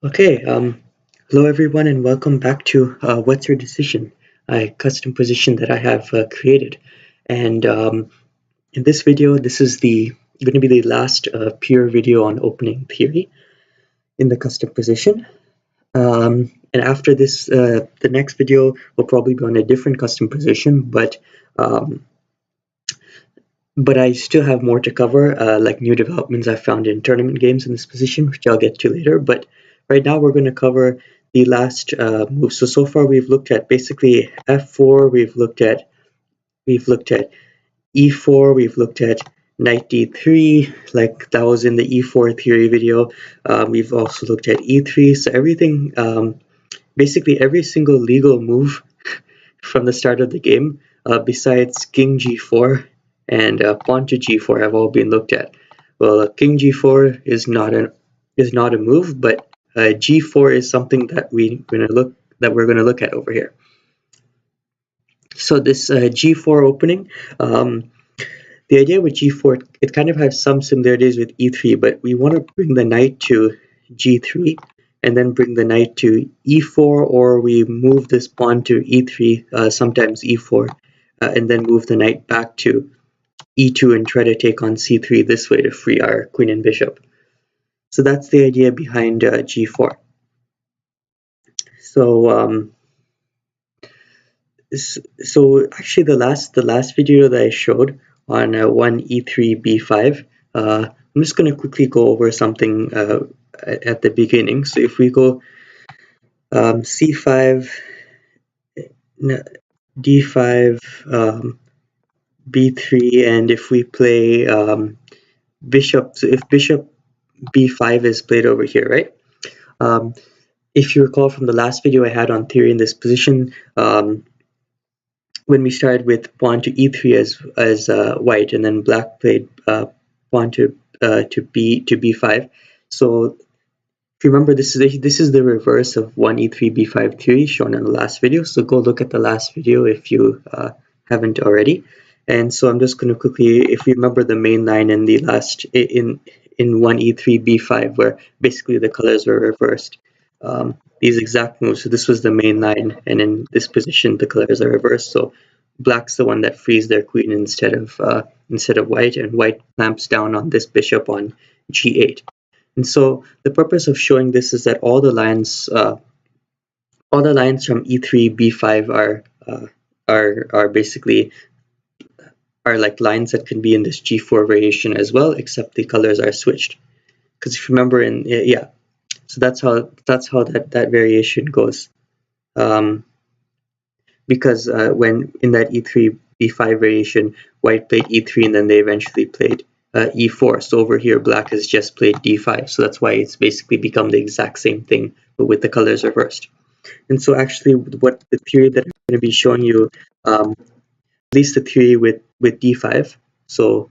Okay, hello everyone and welcome back to What's Your Decision, a custom position that I have created. And in this video, this is the going to be the last pure video on opening theory in the custom position. And after this, the next video will probably be on a different custom position, um, but I still have more to cover, like new developments I found in tournament games in this position, which I'll get to later. But right now we're going to cover the last move. So far we've looked at basically f4. We've looked at e4. We've looked at knight d3, like that was in the e4 theory video. We've also looked at e3. So everything, basically every single legal move from the start of the game, besides king g4 and pawn to g4, have all been looked at. Well, king g4 is not a move, but g4 is something that we're going to look at over here. So this g4 opening, the idea with g4, it kind of has some similarities with e3, but we want to bring the knight to g3 and then bring the knight to e4, or we move this pawn to e3, sometimes e4, and then move the knight back to e2 and try to take on c3 this way to free our queen and bishop. So that's the idea behind g4. So actually the last video that I showed on 1 e3 b5, I'm just going to quickly go over something at the beginning. So if we go c5, d5, b3, and if we play bishop, so if bishop b5 is played over here, right? If you recall from the last video I had on theory in this position, when we started with pawn to e3 as white, and then black played pawn to b5. So if you remember, this is the reverse of 1 e3 b5 theory shown in the last video. So go look at the last video if you haven't already. And so I'm just going to quickly, if you remember the main line in the last in 1 e3 b5, where basically the colors were reversed. These exact moves. So this was the main line, and in this position the colors are reversed. So black's the one that frees their queen instead of white, and white clamps down on this bishop on g8. And so the purpose of showing this is that all the lines from e3 b5 are basically like lines that can be in this g4 variation as well, except the colors are switched. Because if you remember so that's how that variation goes. Because when in that e3 b5 variation, white played e3 and then they eventually played e4. So over here, black has just played d5. So that's why it's basically become the exact same thing, but with the colors reversed. And so actually, what the theory that I'm going to be showing you, at least the theory with d5. So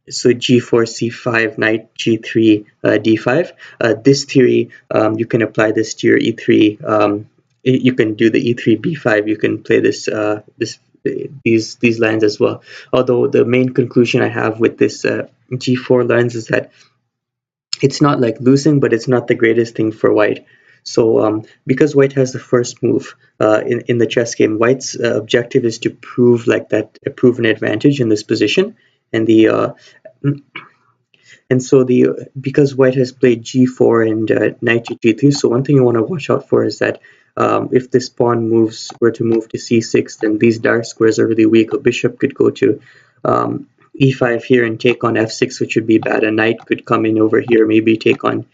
g4, c5, knight, g3, d5. This theory, you can apply this to your e3. You can do the e3, b5. You can play these lines as well. Although the main conclusion I have with this g4 lines is that it's not like losing, but it's not the greatest thing for white. So because white has the first move in the chess game, white's objective is to prove prove an advantage in this position. And because white has played g4 and knight to g3, so one thing you want to watch out for is that if this pawn were to move to c6, then these dark squares are really weak. A bishop could go to e5 here and take on f6, which would be bad. A knight could come in over here, maybe take on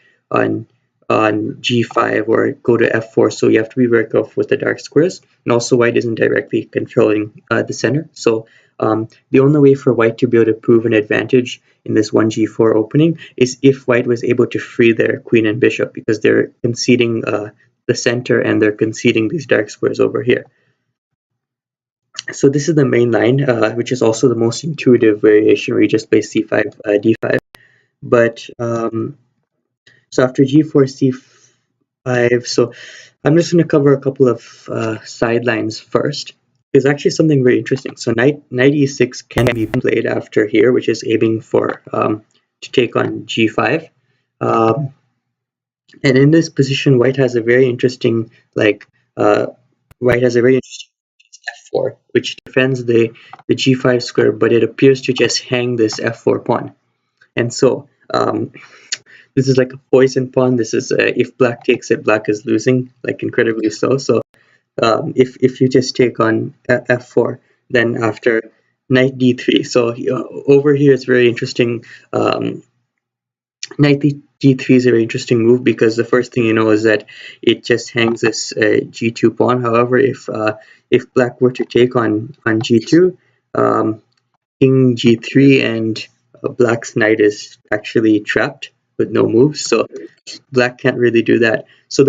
g5 or go to f4. So you have to be very careful with the dark squares. And also white isn't directly controlling the center. So the only way for white to be able to prove an advantage in this 1g4 opening is if white was able to free their queen and bishop, because they're conceding the center and they're conceding these dark squares over here. So this is the main line, which is also the most intuitive variation, where you just play c5, d5. But so after g4, c5, so I'm just going to cover a couple of sidelines first. There's actually something very interesting. So knight e6 can be played after here, which is aiming for to take on g5. And in this position, white has a very interesting, like, white has a very interesting f4, which defends the g5 square, but it appears to just hang this f4 pawn. And so this is like a poison pawn. This is if black takes it, black is losing, like incredibly so. So if you just take on f4, then after knight d3. So over here it's very interesting. Knight g3 is a very interesting move because the first thing you know is that it just hangs this g2 pawn. However, if black were to take on g2, king g3 and black's knight is actually trapped with no moves, so black can't really do that. So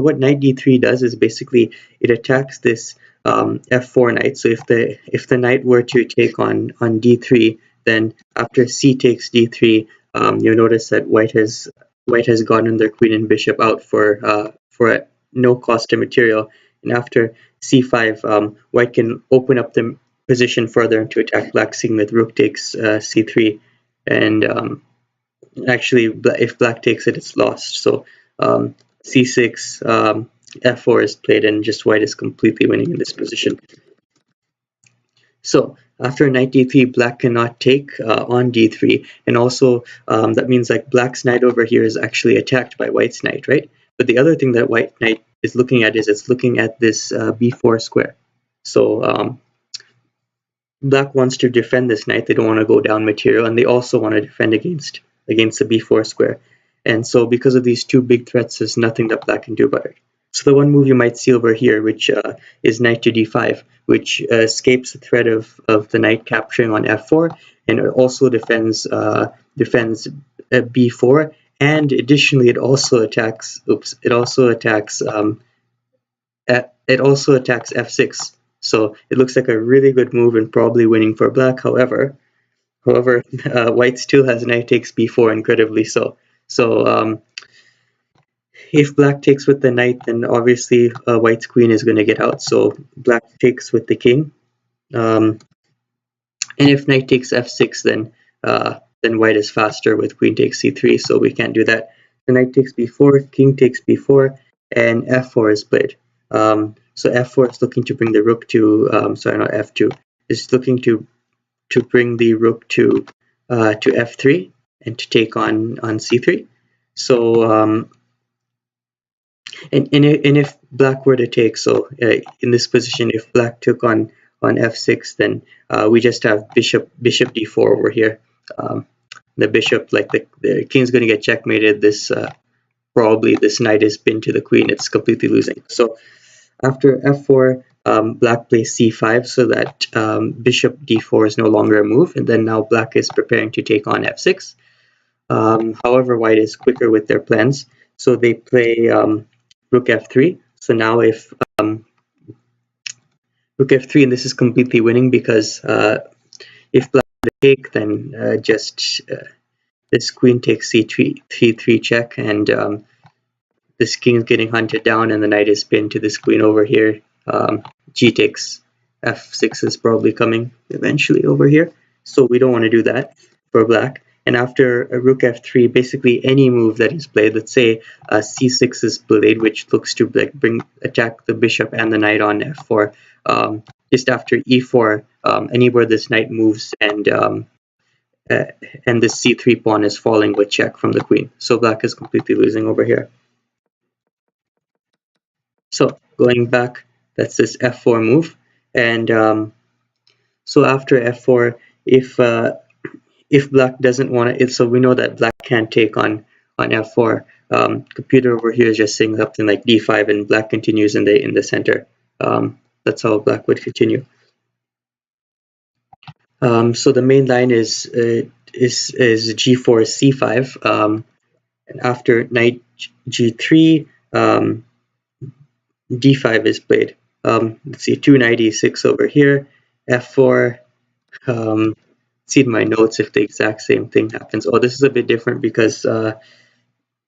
what knight d3 does is basically it attacks this f4 knight. So if the knight were to take on d3, then after c takes d3, you'll notice that white has gotten their queen and bishop out for no cost to material, and after c5, white can open up the position further to attack black, seeing that rook takes c3, and actually if black takes it, it's lost. So c6, f4 is played, and just white is completely winning in this position. So after knight d3, black cannot take on d3, and also that means like black's knight over here is actually attacked by white's knight, right? But the other thing that white knight is looking at is it's looking at this b4 square. So black wants to defend this knight. They don't want to go down material, and they also want to defend against the b4 square. And so because of these two big threats, there's nothing that black can do about it. So the one move you might see over here, which is knight to d5, which escapes the threat of the knight capturing on f4, and it also defends b4, and additionally it also attacks f6. So it looks like a really good move and probably winning for black. However, white still has knight takes b4, incredibly so. So if black takes with the knight, then obviously white's queen is going to get out. So black takes with the king, and if knight takes f6, then white is faster with queen takes c3. So we can't do that. The knight takes b4, king takes b4, and f4 is played. So f4 is looking to bring the rook to sorry, not f2. It's looking to bring the rook to f3 and to take on c3. So and if black were to take, so in this position, if black took on f6, then we just have bishop d4 over here. The bishop, like the king's going to get checkmated. This probably this knight is pinned to the queen. It's completely losing. So after f4, black plays c5, so that bishop d4 is no longer a move, and then now black is preparing to take on f6. However, white is quicker with their plans, so they play rook f3. So now if rook f3, and this is completely winning because if black take, then this queen takes c3 check, and this king is getting hunted down, and the knight is pinned to this queen over here. G takes f6 is probably coming eventually over here, so we don't want to do that for black. And after a rook f3, basically any move that is played, let's say c6 is played, which looks to like attack the bishop and the knight on f4. Just after e4, anywhere this knight moves, and the c3 pawn is falling with check from the queen. So black is completely losing over here. So going back, that's this f4 move, and so after f4, if black doesn't want to, so we know that black can't take on f4. Computer over here is just saying something like d5, and black continues in the center. That's how black would continue. So the main line is g4 c5, and after knight g3, d5 is played. Let's see, 2 knight e6 over here, f4. See in my notes if the exact same thing happens. Oh, this is a bit different because where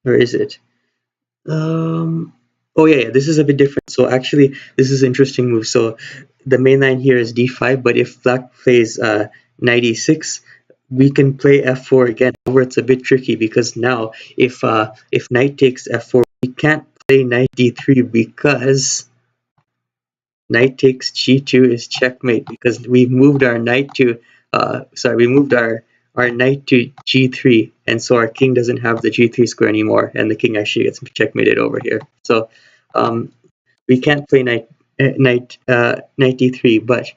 is it? Oh yeah, this is a bit different. So actually, this is an interesting move. So the main line here is d5, but if black plays knight e6, we can play f4 again. However, it's a bit tricky because now if knight takes f4, we can't play knight d3 because knight takes g2 is checkmate, because we've moved our knight to we moved our knight to g3, and so our king doesn't have the g3 square anymore, and the king actually gets checkmated over here. So we can't play knight d3, but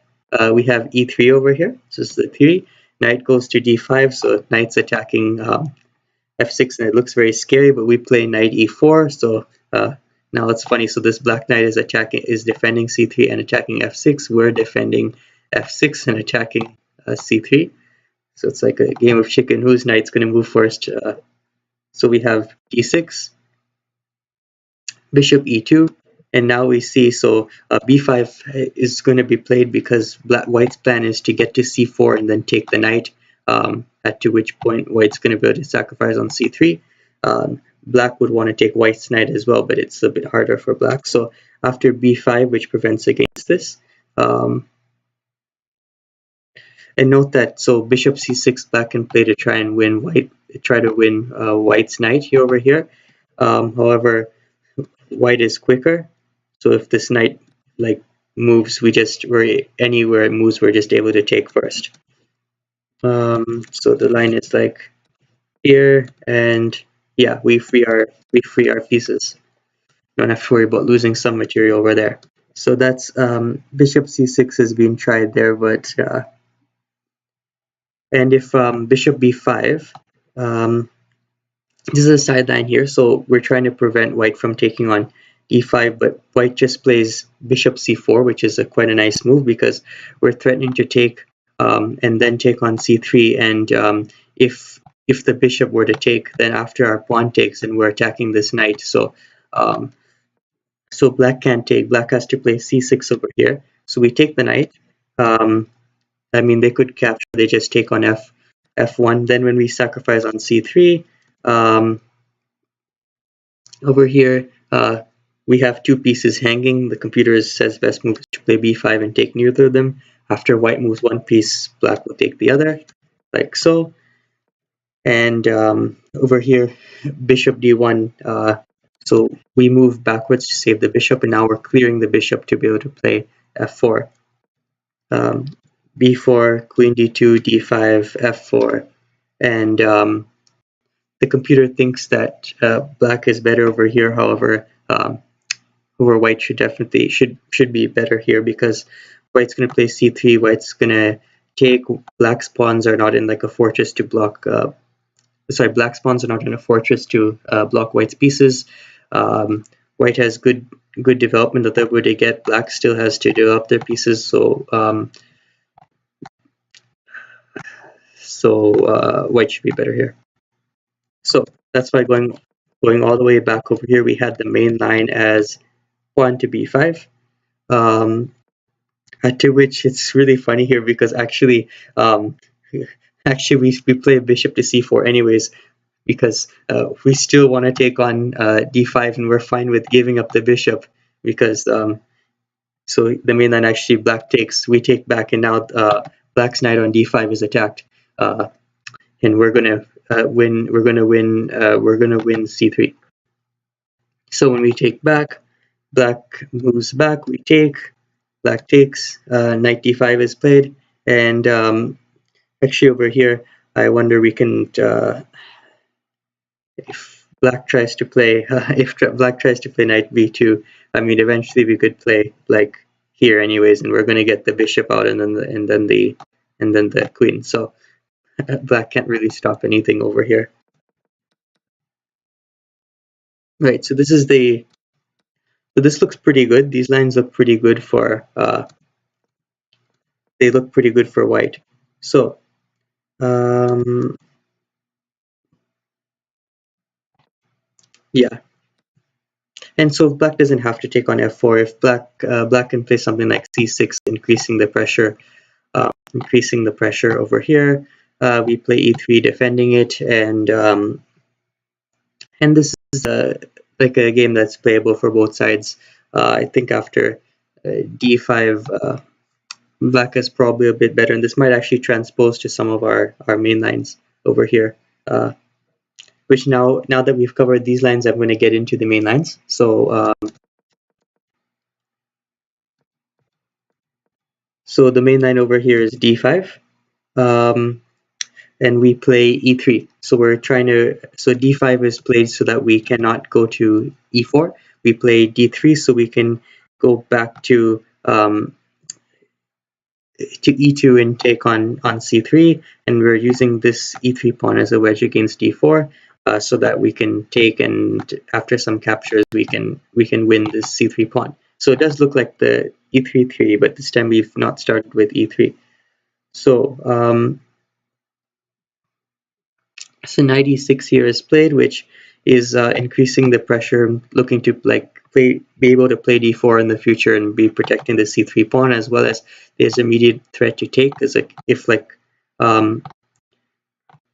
we have e3 over here. So this is the theory. Knight goes to d5, so knight's attacking f6, and it looks very scary, but we play knight e4. So now it's funny. So this black knight is defending c3 and attacking f6. We're defending f6 and attacking c3. So it's like a game of chicken. Whose knight's going to move first? So we have d6, bishop e2, and now we see, so b5 is going to be played because white's plan is to get to c4 and then take the knight, at to which point white's going to be able to sacrifice on c3. Black would want to take white's knight as well, but it's a bit harder for black. So after b5, which prevents against this, and note that, so bishop c6, black can play to try and win white's knight here over here. However, white is quicker, so if this knight moves, anywhere it moves, we're just able to take first. So the line is like here, and yeah, we free our pieces. Don't have to worry about losing some material over there. So that's bishop c6 has been tried there, but and if bishop b5, this is a sideline here, so we're trying to prevent white from taking on e5, but white just plays bishop c4, which is quite a nice move because we're threatening to take and then take on c3, and if the bishop were to take, then after our pawn takes, and we're attacking this knight, so so black can't take. Black has to play c6 over here, so we take the knight. I mean, they could capture, they just take on f1. Then when we sacrifice on c3, over here, we have two pieces hanging. The computer says best move is to play b5 and take neither of them. After white moves one piece, black will take the other, like so. And over here, bishop d1. So we move backwards to save the bishop, and now we're clearing the bishop to be able to play f4. b4, queen d2, d5, f4, and the computer thinks that black is better over here. However, over white should be better here because white's going to play c3. White's going to take. Black's pawns are not in like a fortress to block. Black's pawns are not in a fortress to block white's pieces. White has good development that they're able to get. Black still has to develop their pieces. So white should be better here. So that's why going all the way back over here, we had the main line as pawn to b5. To which it's really funny here because actually we play bishop to c4 anyways, because we still want to take on d5, and we're fine with giving up the bishop because so the main line actually black takes, we take back, and now black's knight on d5 is attacked, and we're gonna win c3. So when we take back, black moves back, we take, black takes, knight d5 is played, and actually over here I wonder we can if black tries to play black tries to play knight b2, I mean eventually we could play like here anyways, and we're going to get the bishop out and then the queen. So black can't really stop anything over here. Right, so this looks pretty good. These lines look pretty good for they look pretty good for white. So yeah, and so black doesn't have to take on f4. If black can play something like c6, increasing the pressure over here. We play e3, defending it, and this is like a game that's playable for both sides. I think after d5, black is probably a bit better, and this might actually transpose to some of our main lines over here. Which now that we've covered these lines, I'm going to get into the main lines. So the main line over here is d5, and we play e3. So we're trying to, so d5 is played so that we cannot go to e4. We play d3 so we can go back to e2 and take on c3, and we're using this e3 pawn as a wedge against d4, so that we can take, and after some captures we can win this c3 pawn. So it does look like the e3 theory, but this time we've not started with e3. So knight e6 here is played, which is increasing the pressure, looking to be able to play d4 in the future and be protecting the c3 pawn, as well as there's immediate threat to take. Because um,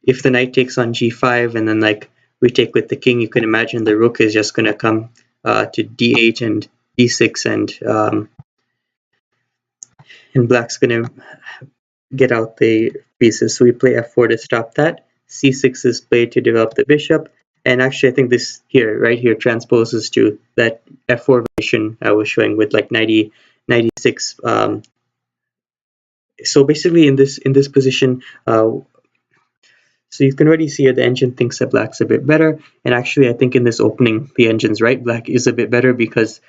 if the knight takes on g5 and then we take with the king, you can imagine the rook is just going to come to d8 and d6, and black's going to get out the pieces. So we play f4 to stop that. c6 is played to develop the bishop. And actually, I think this here, right here, transposes to that f4 variation I was showing with like 96. So basically, in this position, so you can already see here the engine thinks that black's a bit better. And actually, I think in this opening, the engine's right. Black is a bit better because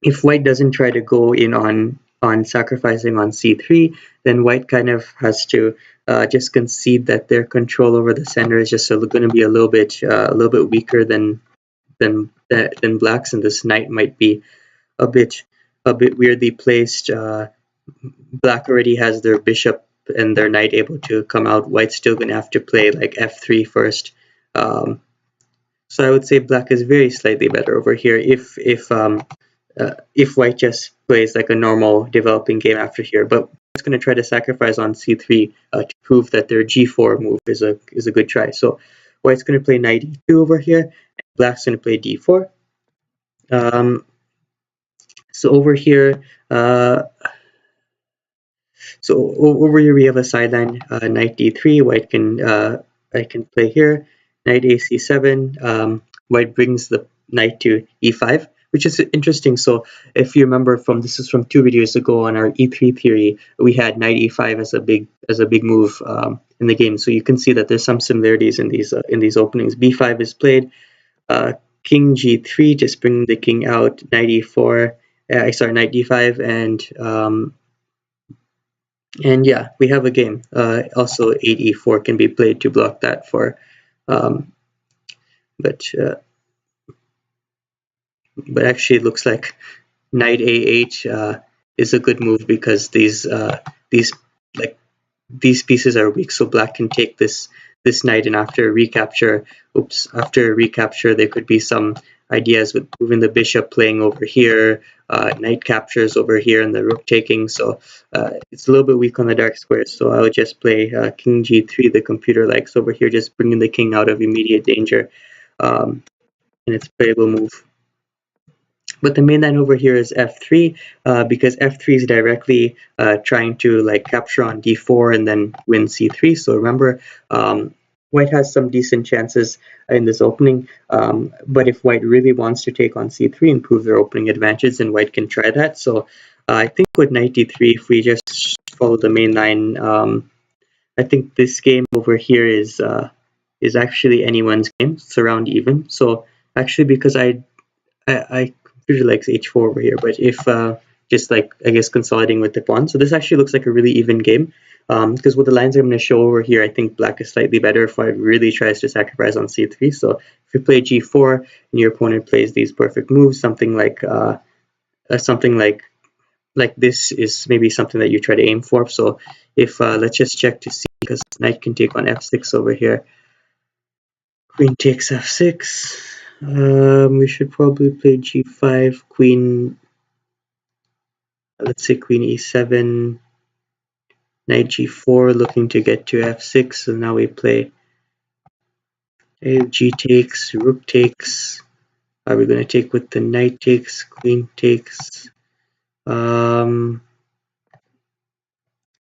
if white doesn't try to go in on sacrificing on c3, then white kind of has to just concede that their control over the center is just going to be a little bit weaker than black's, and this knight might be a bit weirdly placed. Black already has their bishop and their knight able to come out. White's still going to have to play like f3 first. So I would say black is very slightly better over here if white just plays like a normal developing game after here. But it's going to try to sacrifice on c3 to prove that their g4 move is a good try. So white's going to play knight e2 over here, and black's going to play d4. So over here, over here we have a sideline, knight d3. White can I can play here, knight a c7. White brings the knight to e5, which is interesting. So if you remember this is from 2 videos ago on our e3 theory, we had knight e5 as a big move in the game. So you can see that there's some similarities in these openings. b5 is played, king g3, just bring the king out, knight e4. Sorry, knight d5, and yeah, we have a game. Also, 8e4 can be played to block that for, but actually, it looks like knight a8 is a good move because these pieces are weak, so black can take this knight, and after recapture, there could be some ideas with moving the bishop, playing over here, knight captures over here, and the rook taking. So it's a little bit weak on the dark squares. So I would just play king g3. The computer likes over here, just bringing the king out of immediate danger, and it's a playable move. But the main line over here is f3 because f3 is directly trying to capture on d4 and then win c3. So remember, white has some decent chances in this opening, but if white really wants to take on c3 and prove their opening advantage, then white can try that. So I think with knight d3, if we just follow the main line, I think this game over here is actually anyone's game. It's around even. So actually, because I usually likes h4 over here, but if just I guess consolidating with the pawn, so this actually looks like a really even game, because with the lines I'm going to show over here, I think black is slightly better if white really tries to sacrifice on c3. So if you play g4 and your opponent plays these perfect moves, something like this is maybe something that you try to aim for. So if let's just check to see, because knight can take on f6 over here, queen takes f6. We should probably play g5, queen, let's say queen e7, knight g4, looking to get to f6. So now we play g takes, rook takes. Are we going to take with the knight takes, queen takes?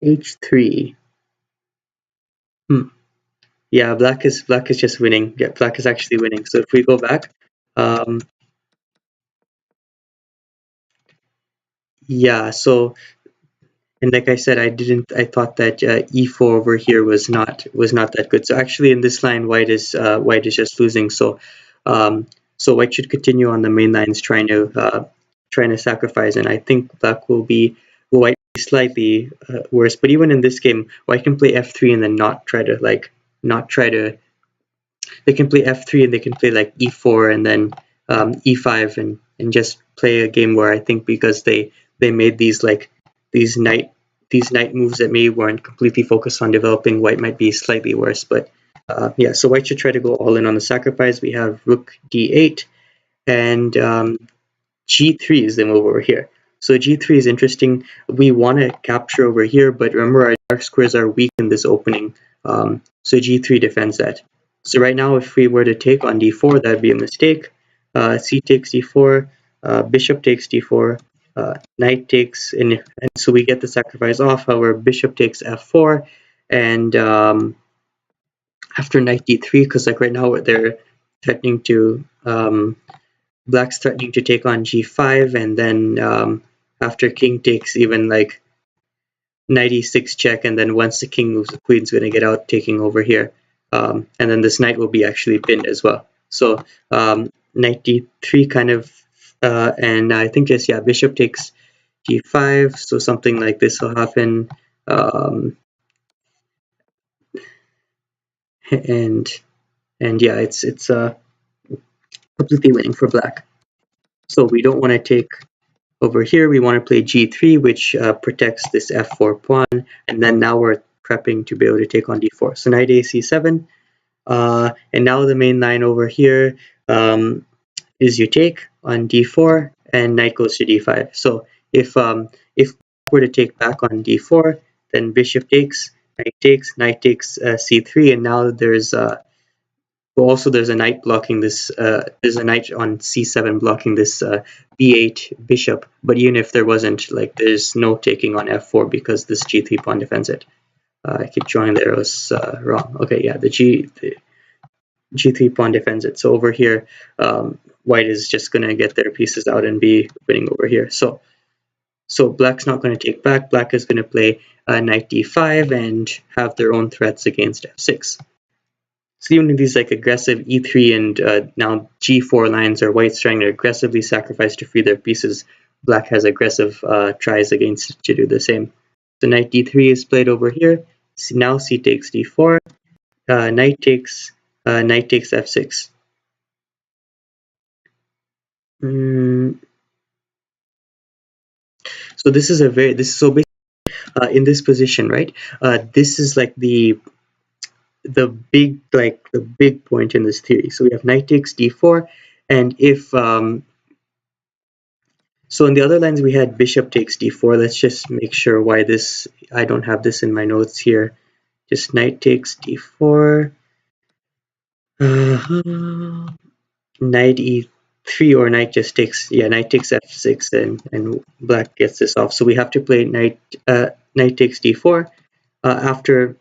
h3. Yeah, black is just winning. Yeah, black is actually winning. So if we go back, um, yeah. So and like I said, I thought that e4 over here was not that good. So actually, in this line, white is just losing. Um, so white should continue on the main lines, trying to sacrifice. And I think black will be white slightly worse. But even in this game, white can play f3 and then not try to they can play f3 and they can play like e4 and then e5 and just play a game where I think because they made these knight these knight moves that maybe weren't completely focused on developing, white might be slightly worse. But yeah, so white should try to go all in on the sacrifice. We have rook d8 and g3 is the move over here. So g3 is interesting. We want to capture over here, but remember our dark squares are weak in this opening. So g3 defends that. So right now, if we were to take on d4, that'd be a mistake. C takes d4, bishop takes d4, knight takes, and so we get the sacrifice off. However, bishop takes f4, and after knight d3, because like right now they're threatening to black's threatening to take on g5, and then after king takes, even like knight e6 check, and then once the king moves, the queen's going to get out, taking over here. And then this knight will be actually pinned as well. So knight d3 kind of, and I think just, yeah, bishop takes g5, so something like this will happen. And yeah, it's completely winning for black. So we don't want to take over here. We want to play g3, which protects this f4 pawn, and then now we're prepping to be able to take on d4. So knight a c7, and now the main line over here is you take on d4, and knight goes to d5. So if we're to take back on d4, then bishop takes, knight takes c3, and now there's a knight blocking this. There's a knight on c7 blocking this b8 bishop. But even if there wasn't, like, there's no taking on f4 because this g3 pawn defends it. I keep drawing the arrows wrong. Okay, yeah, the g3 pawn defends it. So over here, white is just going to get their pieces out and be winning over here. So black's not going to take back. Black is going to play knight d5 and have their own threats against f6. So even these like aggressive e3 and now g4 lines are white's trying to aggressively sacrifice to free their pieces. Black has aggressive tries against to do the same. So knight d3 is played over here. So now c takes d4. Knight takes f6. So this is basically in this position, right? This is like the big point in this theory. So we have knight takes d4, and if so in the other lines we had bishop takes d4. Let's just make sure why this, I don't have this in my notes here. Just knight takes d4, knight e3, or knight just takes, yeah, knight takes f6, and black gets this off. So we have to play knight takes d4 after.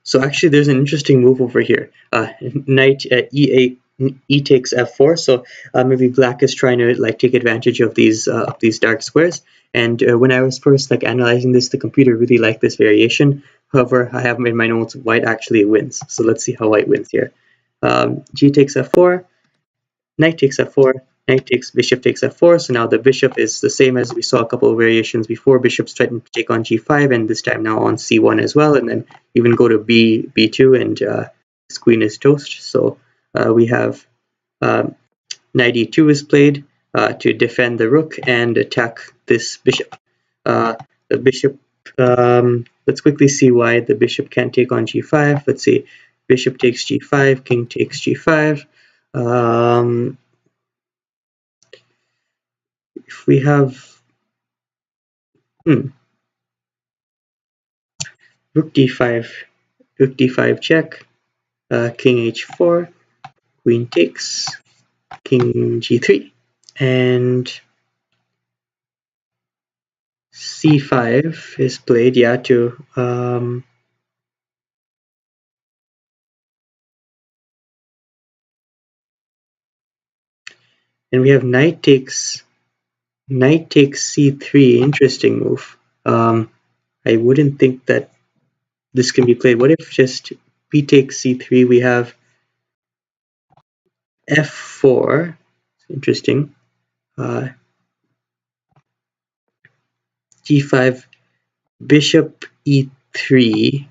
So actually, there's an interesting move over here. Knight e8, e takes f4. So maybe black is trying to like take advantage of these dark squares. And when I was first like analyzing this, the computer really liked this variation. However, I have in my notes white actually wins. So let's see how white wins here. G takes f4. Knight takes f4, knight takes, bishop takes f4. So now the bishop is the same as we saw a couple of variations before. Bishop's threatened to take on g5, and this time now on c1 as well, and then even go to b2, and this queen is toast. So we have knight e2 is played to defend the rook and attack this bishop. The bishop, let's quickly see why the bishop can't take on g5. Let's see, bishop takes g5, king takes g5. If we have rook d5, check, king h4, queen takes, king g3, and c5 is played, yeah, to and we have knight takes c3. Interesting move. I wouldn't think that this can be played. What if just b takes c3? We have f4. Interesting. g5, bishop e3.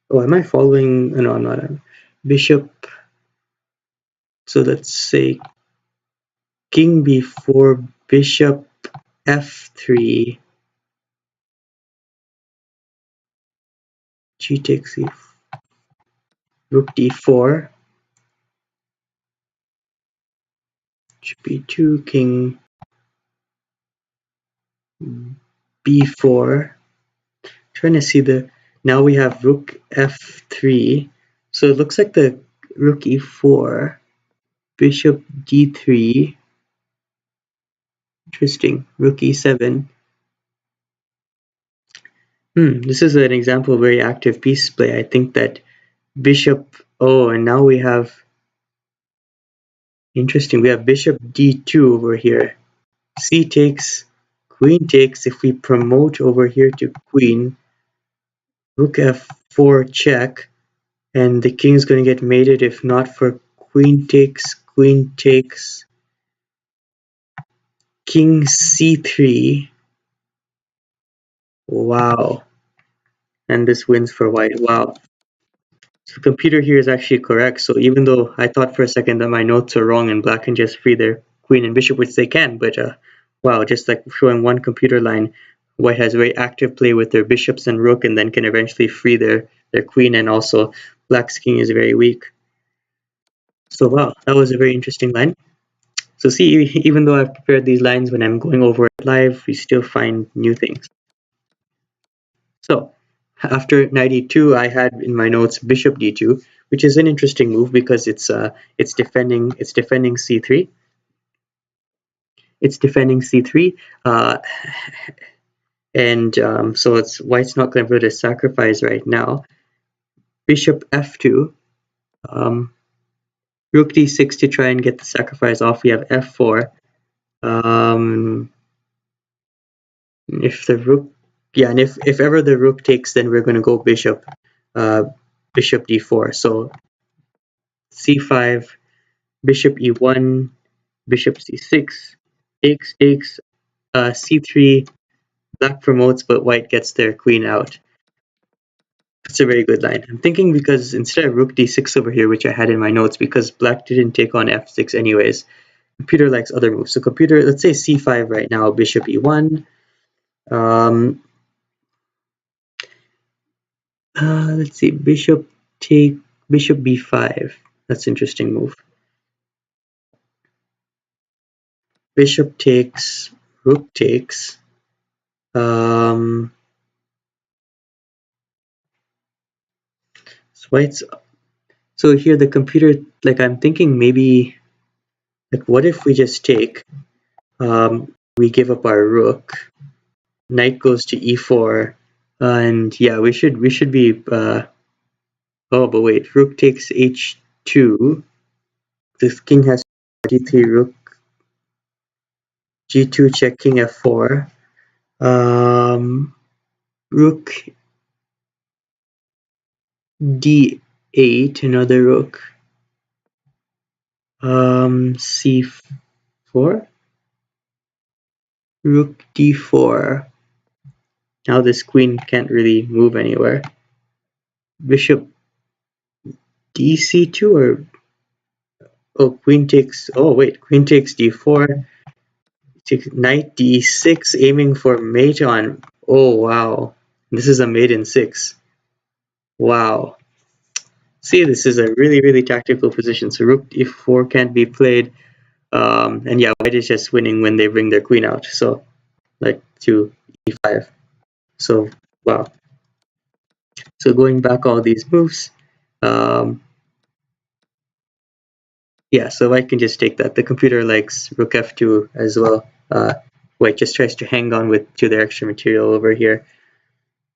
Oh, am I following? No, I'm not. Bishop. So let's say king b4, bishop f3, g takes e, rook d4, b2, king b4. Trying to see the, now we have rook f3. So it looks like the rook e4, bishop d3. Interesting. Rook e7. This is an example of very active piece play. I think that bishop, oh, and now we have, interesting, we have bishop d2 over here. C takes, queen takes. If we promote over here to queen, rook f4 check, and the king is going to get mated if not for queen takes, king c3. Wow. And this wins for white. Wow. So the computer here is actually correct. So even though I thought for a second that my notes are wrong and black can just free their queen and bishop, which they can, but wow, just like showing one computer line, white has very active play with their bishops and rook and then can eventually free their queen, and also black's king is very weak. So wow, that was a very interesting line. So see, even though I've prepared these lines, when I'm going over it live, we still find new things. So after knight e2, I had in my notes bishop d2, which is an interesting move because it's defending c3. It's defending c3, and so it's white's not going to be able to sacrifice right now. Bishop f2, rook d6 to try and get the sacrifice off. We have f4. If the rook, yeah, and if ever the rook takes, then we're going to go bishop d4. So c5, bishop e1, bishop c6, takes, c3, black promotes, but white gets their queen out. That's a very good line. I'm thinking because instead of rook d6 over here, which I had in my notes, because black didn't take on f6 anyways, computer likes other moves. So computer, let's say c5 right now, bishop e1. Let's see, bishop b5. That's an interesting move. Bishop takes, rook takes. So white's, so here the computer, like I'm thinking maybe, like what if we just take, we give up our rook, knight goes to e4, and yeah, we should be, oh, but wait, rook takes h2, the king has g3, rook g2 check, king f4, rook d8, another rook, c4, rook d4. Now this queen can't really move anywhere. Bishop dc2, or, oh, queen takes, oh wait, queen takes d4, knight d6, aiming for mate on, oh wow, this is a mate in 6. Wow. See, this is a really tactical position. So rook e4 can't be played, and yeah, white is just winning when they bring their queen out. So like to e5. So wow. So going back all these moves, yeah. So I can just take that. The computer likes rook f2 as well. white just tries to hang on to their extra material over here.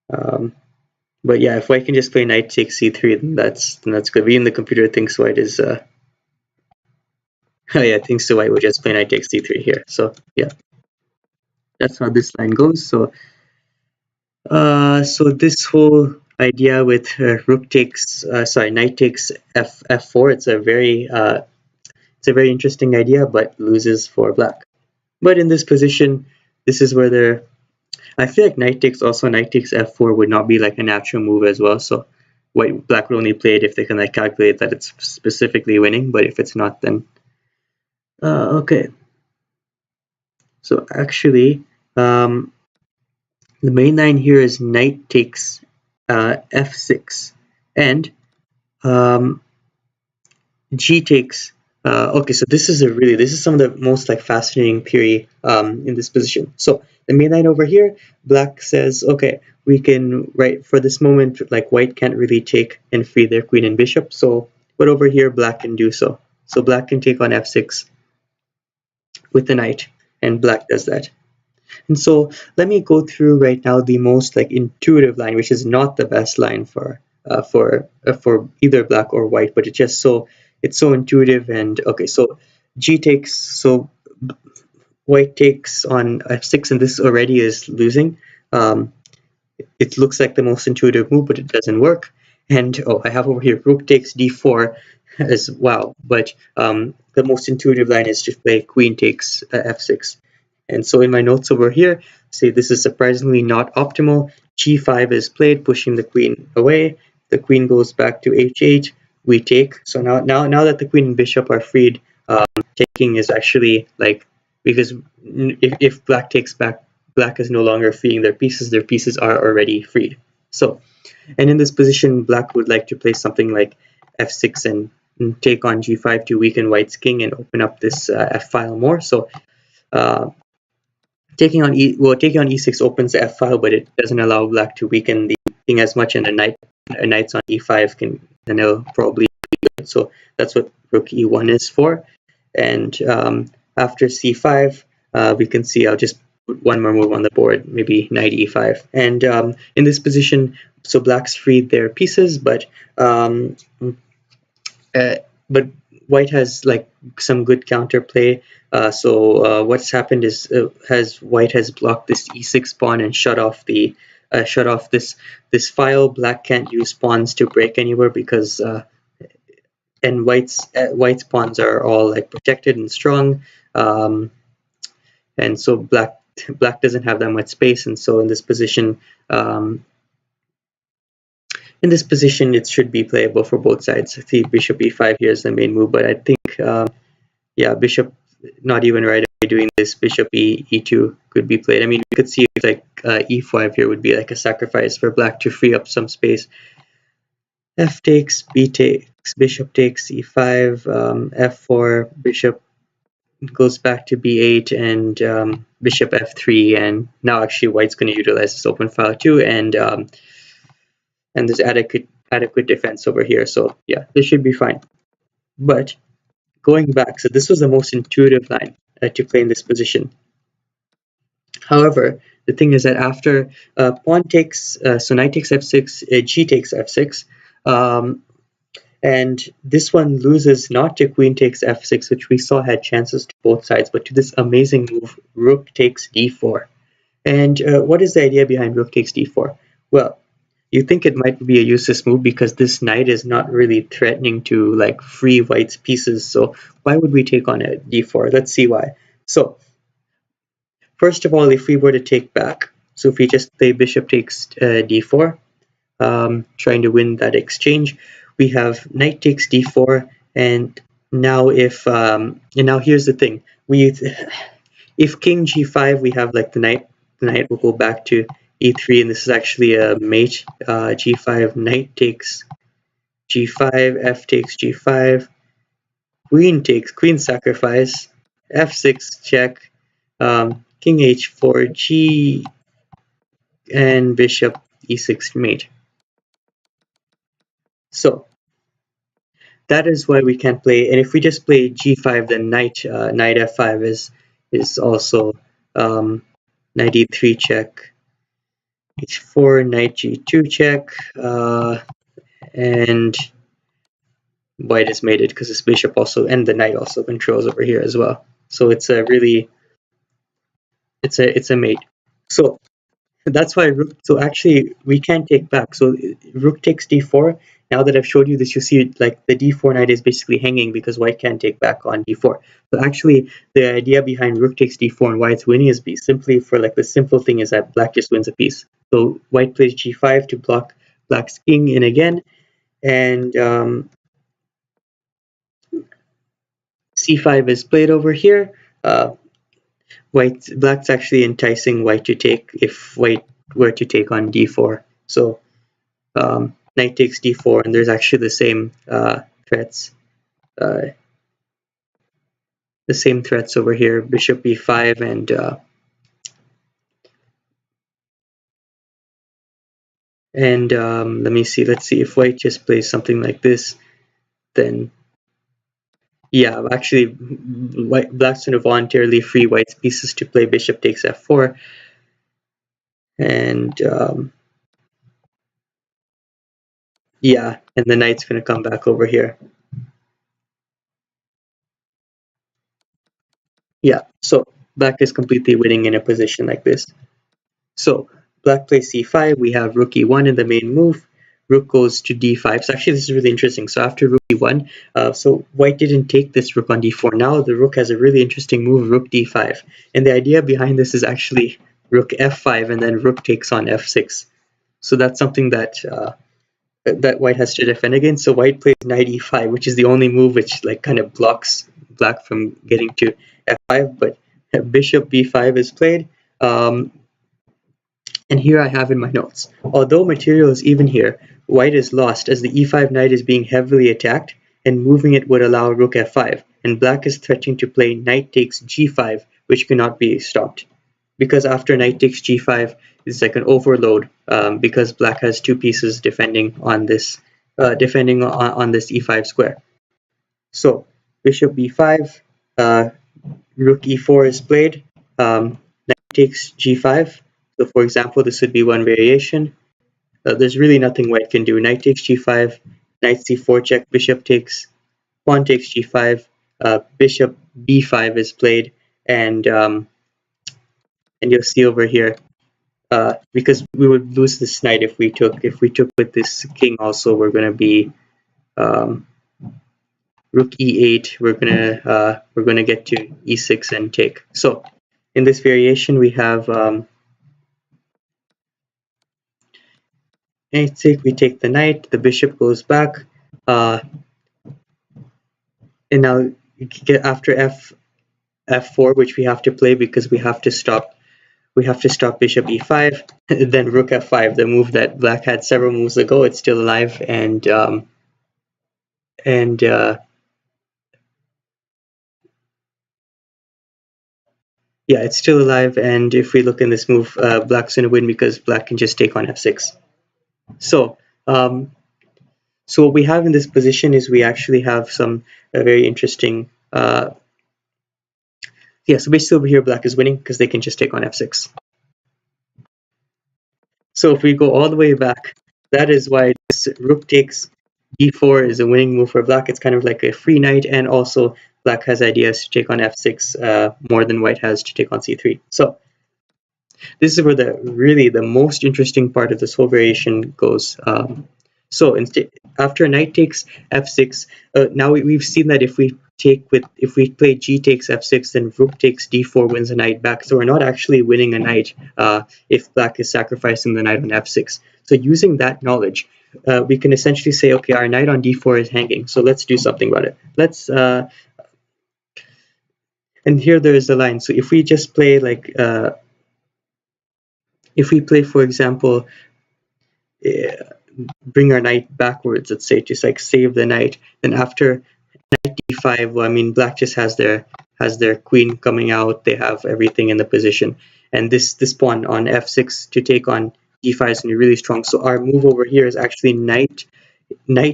But yeah, if white can just play knight takes c3, then that's good. Even the computer thinks white is yeah, thinks the white would just play knight takes c3 here. So yeah, that's how this line goes. So this whole idea with knight takes f4. It's a very interesting idea, but loses for black. But in this position, this is where I feel like knight takes f4 would not be like a natural move as well. So black would only play it if they can like calculate that it's specifically winning. But if it's not, then okay. So actually, the main line here is knight takes f6, and g takes. Okay, so this is some of the most like fascinating theory in this position. So the main line over here, black says, okay, we can for this moment, like white can't really take and free their queen and bishop. So, but over here, black can do so. So black can take on f6 with the knight, and black does that. And so let me go through right now the most like intuitive line, which is not the best line for either black or white, but it's so intuitive. And okay, so g takes, so white takes on f6, and this already is losing. It looks like the most intuitive move, but it doesn't work. And I have over here rook takes d4 as wow, but the most intuitive line is to play queen takes f6. And so in my notes over here, say this is surprisingly not optimal. g5 is played, pushing the queen away. The queen goes back to h8. We take. So now that the queen and bishop are freed, taking is actually like, because if black takes back, black is no longer freeing their pieces. Their pieces are already freed. So, and in this position, black would like to play something like f6 and take on g5 to weaken white's king and open up this f file more. So taking on e6 opens the f file, but it doesn't allow black to weaken the king as much, and a knight's on e5 can probably be good. So that's what rook e1 is for. And after c5, we can see, I'll just put one more move on the board, maybe knight e5. And in this position, so black's freed their pieces, but white has like some good counterplay. So what's happened is white has blocked this e6 pawn and shut off this file. Black can't use pawns to break anywhere because and white's pawns are all like protected and strong, and so black doesn't have that much space. And so in this position, it should be playable for both sides. I see bishop e5 here is the main move, but I think yeah, bishop not even right away doing this. Bishop e2 could be played. I mean, we could see like e5 here would be like a sacrifice for black to free up some space. F takes, b takes, bishop takes e5, f4, bishop goes back to b8, and bishop f3, and now actually white's going to utilize this open file too, and there's adequate defense over here. So yeah, this should be fine. But going back, so this was the most intuitive line to play in this position. However, the thing is that after pawn takes, so knight takes f6, g takes f6, and this one loses not to queen takes f6, which we saw had chances to both sides, but to this amazing move, rook takes d4. And what is the idea behind rook takes d4? Well, you think it might be a useless move because this knight is not really threatening to like free white's pieces. So why would we take on a d4? Let's see why. So first of all, if we were to take back, so if we just play bishop takes d4, trying to win that exchange, we have knight takes d4, and now now here's the thing: if king g5, we have like the knight will go back to e3, and this is actually a mate. G5, knight takes g5, f takes g5, queen sacrifice, f6 check, king h4, g, and bishop e6 mate. So that is why we can't play. And if we just play g5, then knight f5 is also knight e3 check, h4, knight g2 check, and white has made it because this bishop also and the knight also controls over here as well. So it's a really it's a mate. So that's why rook. So actually, we can't take back. So rook takes d4. Now that I've showed you this, you see like the d4 knight is basically hanging because white can't take back on d4. So actually, the idea behind rook takes d4 and why it's winning is simply for like the simple thing is that black just wins a piece. So white plays g5 to block black's king in again, and c5 is played over here. Black's actually enticing white to take if white were to take on d4. So knight takes d4, and there's actually the same threats. The same threats over here, bishop b5 and let me see. Let's see if white just plays something like this, then yeah, actually black's going to voluntarily free white's pieces to play bishop takes f4, and yeah, and the knight's going to come back over here. Yeah, so black is completely winning in a position like this. So black plays c5, we have rook e1 in the main move, rook goes to d5. So actually this is really interesting. So after rook e1, so white didn't take this rook on d4. Now the rook has a really interesting move, rook d5. And the idea behind this is actually rook f5 and then rook takes on f6. So that's something that that white has to defend against. So white plays knight e5, which is the only move which like kind of blocks black from getting to f5. But bishop b5 is played. And here I have in my notes. Although material is even here, white is lost as the e5 knight is being heavily attacked, and moving it would allow rook f5, and black is threatening to play knight takes g5, which cannot be stopped. Because after knight takes g5, it's like an overload, because black has two pieces defending on this this e5 square. So bishop b5, rook e4 is played, knight takes g5. So for example, this would be one variation. There's really nothing white can do. Knight takes g5, knight c4 check, bishop takes, pawn takes g5, bishop b5 is played, and you'll see over here, because we would lose this knight if we took with this king also, we're going to be rook e8, we're gonna get to e6 and take. So in this variation we have we take the knight, the bishop goes back, and now after f4, which we have to play because we have to stop bishop e5, then rook f5, the move that black had several moves ago. It's still alive, and yeah, it's still alive. And if we look in this move, black's gonna win because black can just take on f6. So so what we have in this position is we actually have some very interesting. Yeah, so basically over here, black is winning because they can just take on f6. So if we go all the way back, that is why this rook takes d4 is a winning move for black. It's kind of like a free knight, and also black has ideas to take on f6 more than white has to take on c3. So this is where the most interesting part of this whole variation goes. So instead, after knight takes f6, now we've seen that if we play g takes f6, then rook takes d4 wins a knight back. So we're not actually winning a knight if black is sacrificing the knight on f6. So using that knowledge, we can essentially say, okay, our knight on d4 is hanging. So let's do something about it. Let's and here there is the line. So if we just play like if we play, for example, bring our knight backwards, let's say, just like save the knight, then after knight d5, well, I mean, black just has their queen coming out, they have everything in the position, and this pawn on f6 to take on d5 is going to be really strong. So our move over here is actually knight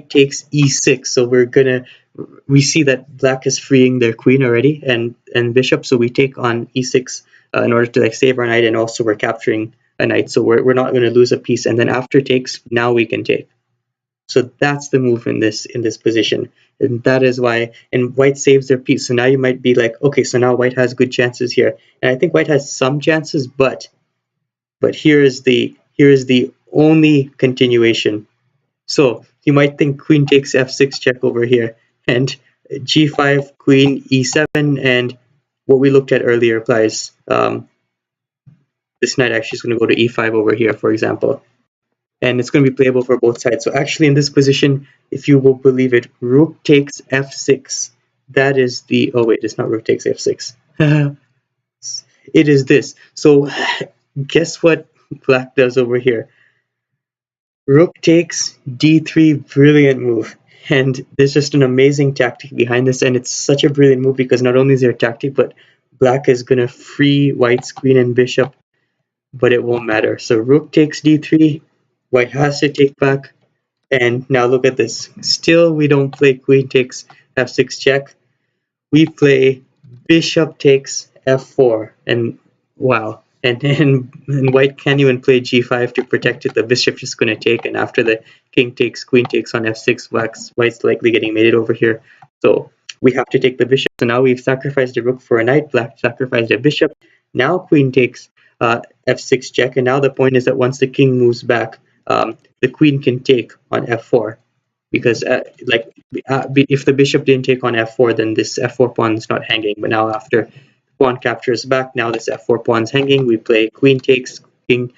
takes e6. So we're gonna we see that black is freeing their queen already and bishop, so we take on e6 in order to like save our knight, and also we're capturing a knight, so we're not going to lose a piece. And then after takes, now we can take. So that's the move in this position, and that is why. And white saves their piece. So now you might be like, okay, so now white has good chances here, and I think white has some chances, but here is the only continuation. So you might think queen takes f6 check over here, and g5, queen e7, and what we looked at earlier applies. This knight actually is going to go to e5 over here, for example, and it's going to be playable for both sides. So actually in this position, if you will believe it, rook takes f6. That is the, oh wait, it's not rook takes f6. It is this. So guess what black does over here? Rook takes d3, brilliant move. And there's just an amazing tactic behind this, and it's such a brilliant move because not only is there a tactic, but black is going to free white's queen and bishop, but it won't matter. So rook takes d3, white has to take back, and now look at this. Still, we don't play queen takes f6 check. We play bishop takes f4, and wow. And white can't even play g5 to protect it. The bishop's just going to take, and after the king takes, queen takes on f6, white's likely getting mated over here. So we have to take the bishop. So now we've sacrificed a rook for a knight, black sacrificed a bishop. Now queen takes f6 check, and now the point is that once the king moves back, the queen can take on f4. Because if the bishop didn't take on f4, then this f4 pawn is not hanging. But now after pawn captures back, now this f4 pawn's hanging. We play queen takes, king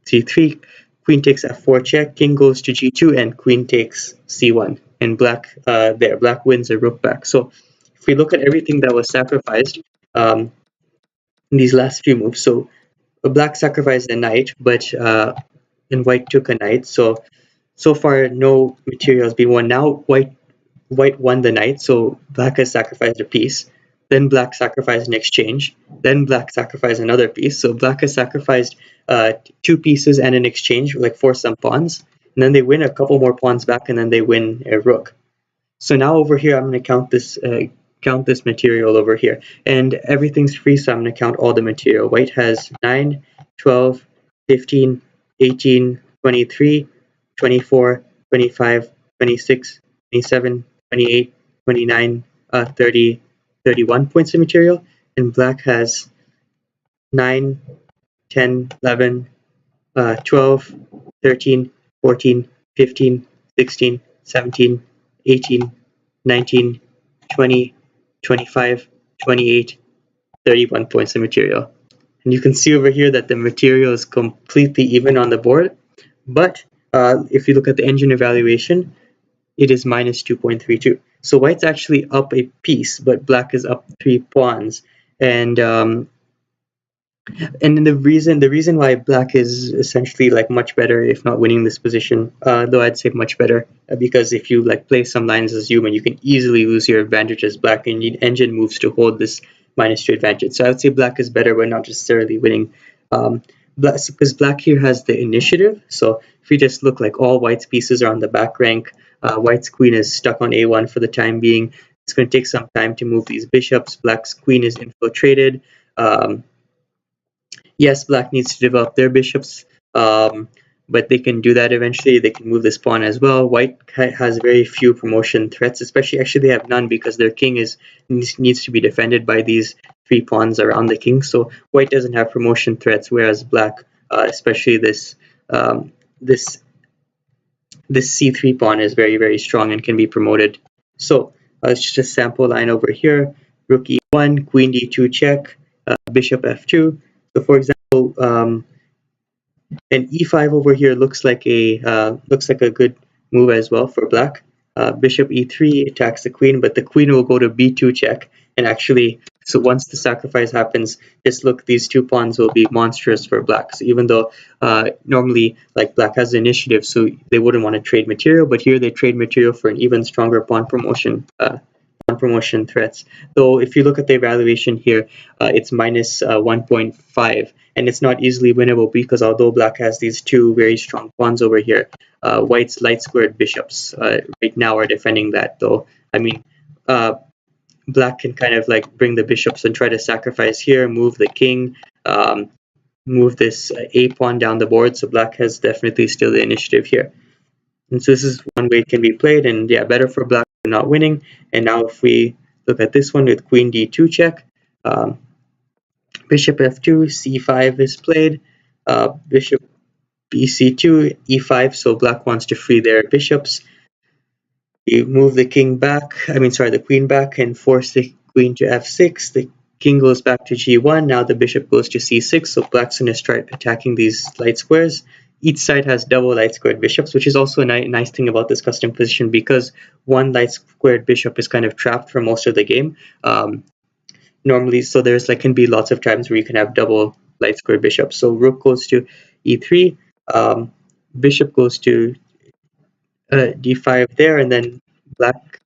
c3, queen takes f4 check, king goes to g2, and queen takes c1. And black black wins a rook back. So if we look at everything that was sacrificed in these last few moves, so black sacrificed a knight, but and white took a knight. So far, no material has been won. Now white won the knight, so black has sacrificed a piece. Then black sacrificed an exchange. Then black sacrificed another piece. So black has sacrificed two pieces and an exchange, like for some pawns. And then they win a couple more pawns back, and then they win a rook. So now over here, I'm going to count this material over here, and everything's free, so I'm going to count all the material. White has 9, 12, 15, 18, 23, 24, 25, 26, 27, 28, 29, 30, 31 points of material, and black has 9, 10, 11, 12, 13, 14, 15, 16, 17, 18, 19, 20, 25, 28, 31 points of material. And you can see over here that the material is completely even on the board, but if you look at the engine evaluation, it is minus 2.32. So white's actually up a piece, but black is up 3 pawns. And the reason why black is essentially like much better, if not winning this position, though I'd say much better, because if you like play some lines as human, you can easily lose your advantage as black, and you need engine moves to hold this -2 advantage. So I would say black is better, but not necessarily winning. Because black here has the initiative. So if we just look, like all white's pieces are on the back rank. White's queen is stuck on a1 for the time being. It's going to take some time to move these bishops. Black's queen is infiltrated. Yes, black needs to develop their bishops, but they can do that eventually. They can move this pawn as well. White has very few promotion threats, actually they have none, because their king needs to be defended by these 3 pawns around the king. So white doesn't have promotion threats, whereas black, especially this c3 pawn, is very, very strong and can be promoted. So it's just a sample line over here. Rook e1, queen d2 check, bishop f2. So for example, and e5 over here looks like a good move as well for black. Bishop e3 attacks the queen, but the queen will go to b2 check. And actually, so once the sacrifice happens, just look, these 2 pawns will be monstrous for black. So even though normally like black has the initiative, so they wouldn't want to trade material, but here they trade material for an even stronger pawn promotion threats. Though if you look at the evaluation here, it's minus 1.5, and it's not easily winnable, because although black has these 2 very strong pawns over here, white's light squared bishops right now are defending that. Though I mean, black can kind of like bring the bishops and try to sacrifice here, move the king, move this a pawn down the board. So black has definitely still the initiative here. And so this is one way it can be played, and yeah, better for black not winning. And now if we look at this one with queen d2 check, bishop f2, c5 is played, bishop bc2, e5, so black wants to free their bishops. You move the king back, the queen back, and force the queen to f6. The king goes back to g1. Now the bishop goes to c6, so black's going to start attacking these light squares. Each side has double light squared bishops, which is also a nice thing about this custom position, because one light squared bishop is kind of trapped for most of the game. Normally, so there's can be lots of times where you can have double light squared bishops. So rook goes to e3, bishop goes to d5 there, and then black,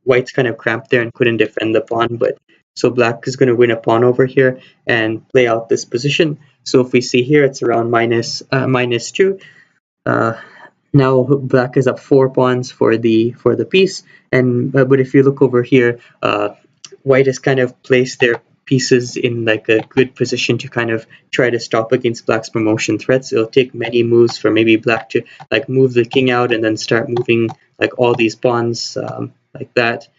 white's kind of cramped there and couldn't defend the pawn, but so black is going to win a pawn over here and play out this position. So if we see here, it's around -2. Now black is up 4 pawns for the piece, and but if you look over here, white has kind of placed their pieces in a good position to kind of try to stop against black's promotion threats. It'll take many moves for maybe black to move the king out and then start moving all these pawns like that.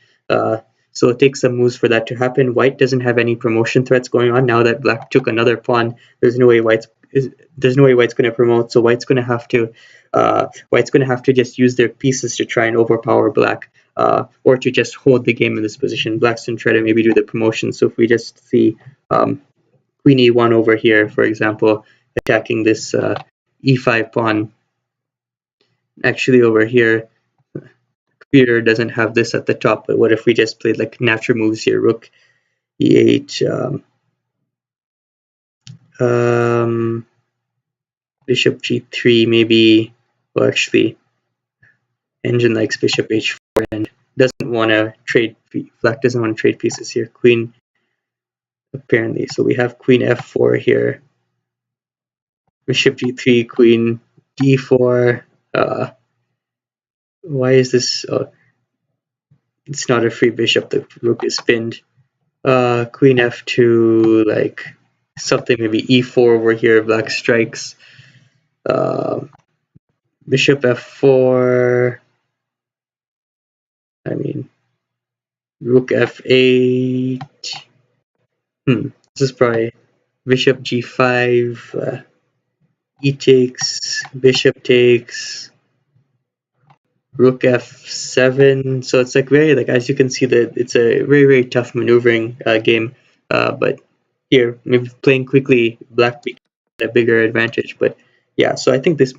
So it takes some moves for that to happen. White doesn't have any promotion threats going on now that black took another pawn. There's no way white's going to promote. So white's going to have to just use their pieces to try and overpower black. Or to just hold the game in this position. Black's going to try to maybe do the promotion. So if we just see queen e1 over here, for example, attacking this e5 pawn, actually over here, computer doesn't have this at the top, but what if we just played natural moves here? Rook e8, bishop g3, maybe, well actually, engine likes bishop h4 and doesn't want to trade, black doesn't want to trade pieces here. Queen, apparently, so we have queen f4 here, bishop g3, queen d4. Why is this? It's not a free bishop, the rook is pinned. Queen f2, something, maybe e4 over here, black strikes. Bishop f4, rook f8. This is probably bishop g5, e takes, bishop takes, rook f7. So it's very, as you can see, that it's a very tough maneuvering game. But here, maybe playing quickly, black became a bigger advantage. But yeah, so I think this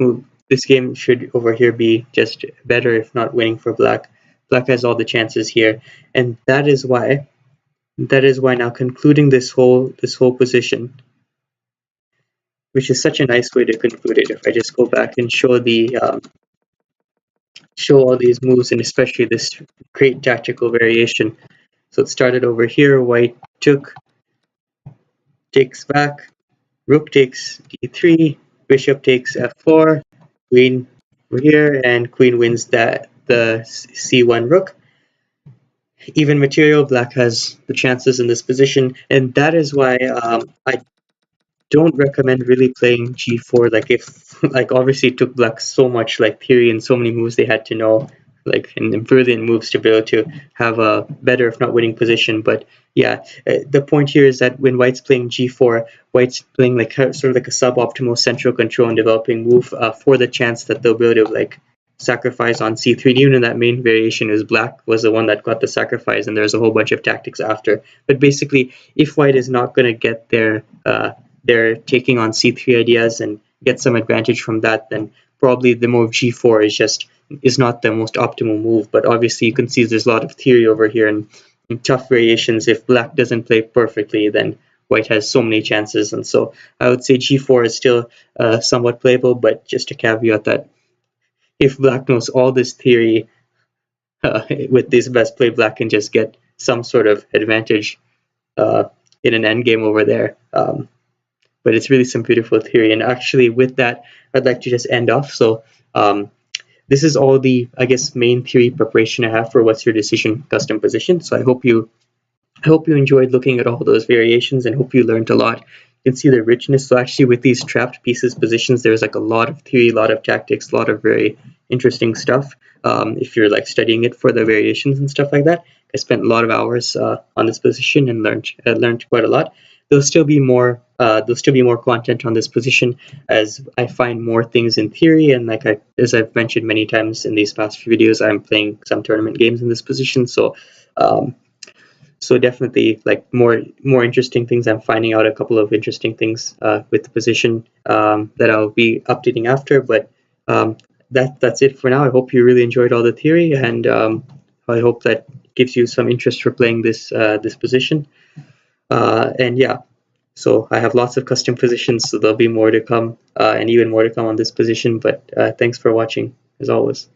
game should over here be just better, if not winning for black. Black has all the chances here, and that is why now concluding this whole position, which is such a nice way to conclude it. If I just go back and show all these moves, and especially this great tactical variation. So it started over here, white takes back, rook takes d3, bishop takes f4, queen over here, and queen wins the c1 rook. Even material, black has the chances in this position, and that is why I don't recommend really playing g4. If obviously it took black so much theory and so many moves they had to know, and brilliant moves to be able to have a better, if not winning, position. But yeah, the point here is that when white's playing g4, white's playing sort of a suboptimal central control and developing move for the chance that they'll be able to sacrifice on c3. And even in that main variation, is black was the one that got the sacrifice, and there's a whole bunch of tactics after. But basically, if white is not going to get they're taking on c3 ideas and get some advantage from that, then probably the move g4 is not the most optimal move. But obviously you can see there's a lot of theory over here, and tough variations. If black doesn't play perfectly, then white has so many chances. And so I would say g4 is still somewhat playable, but just a caveat that if black knows all this theory, with this best play, black can just get some sort of advantage in an endgame over there. But it's really some beautiful theory. And actually with that, I'd like to just end off. So this is all the, I guess, main theory preparation I have for what's your decision custom position. So I hope you enjoyed looking at all those variations and hope you learned a lot. You can see the richness. So actually with these trapped pieces positions, there's like a lot of theory, a lot of tactics, a lot of very interesting stuff. If you're like studying it for the variations and stuff like that. I spent a lot of hours on this position and learned quite a lot. There'll still be more content on this position as I find more things in theory, and as I've mentioned many times in these past few videos, I'm playing some tournament games in this position. Um, so definitely like more interesting things. I'm finding out a couple of interesting things with the position that I'll be updating after. But that's it for now. I hope you really enjoyed all the theory, and I hope that gives you some interest for playing this position. And yeah, so I have lots of custom positions, so there'll be more to come, and even more to come on this position. But thanks for watching, as always.